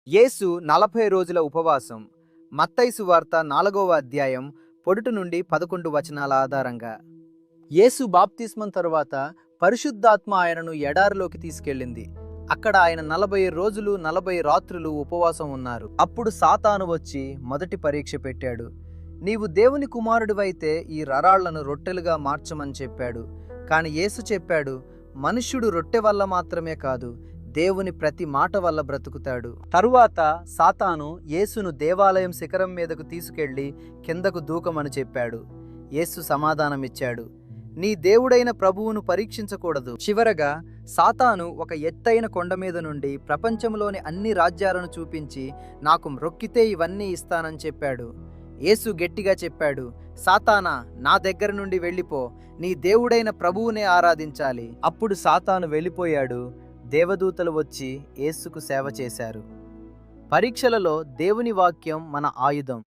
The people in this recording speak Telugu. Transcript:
యేసు 40 రోజుల ఉపవాసం. మత్తయి సువార్త 4వ అధ్యాయం పొడుటు నుండి 11 వచనాల ఆధారంగా. యేసు బాప్తిస్మం తరువాత పరిశుద్ధాత్మ ఆయనను ఎడారిలోకి తీసుకెళ్ళింది. అక్కడ ఆయన 40 రోజులు 40 రాత్రులు ఉపవాసం ఉన్నారు. అప్పుడు సాతాను వచ్చి మొదటి పరీక్ష పెట్టాడు. నీవు దేవుని కుమారుడివైతే ఈ రాళ్లను రొట్టెలుగా మార్చమని చెప్పాడు. కాని యేసు చెప్పాడు, మనుష్యుడు రొట్టె వల్ల మాత్రమే కాదు, దేవుని ప్రతి మాట వల్ల బ్రతుకుతాడు. తరువాత సాతాను యేసును దేవాలయం శిఖరం మీదకు తీసుకెళ్లి కిందకు దూకమని చెప్పాడు. యేసు సమాధానమిచ్చాడు, నీ దేవుడైన ప్రభువును పరీక్షించకూడదు. చివరగా సాతాను ఒక ఎత్తైన కొండ మీద నుండి ప్రపంచంలోని అన్ని రాజ్యాలను చూపించి నాకు మ్రొక్కితే ఇవన్నీ ఇస్తానని చెప్పాడు. యేసు గట్టిగా చెప్పాడు, సాతానా, నా దగ్గర నుండి వెళ్ళిపో, నీ దేవుడైన ప్రభువునే ఆరాధించాలి. అప్పుడు సాతాను వెళ్ళిపోయాడు. దేవదూతలు వచ్చి యేసుకు సేవ చేశారు. పరీక్షలలో దేవుని వాక్యం మన ఆయుధం.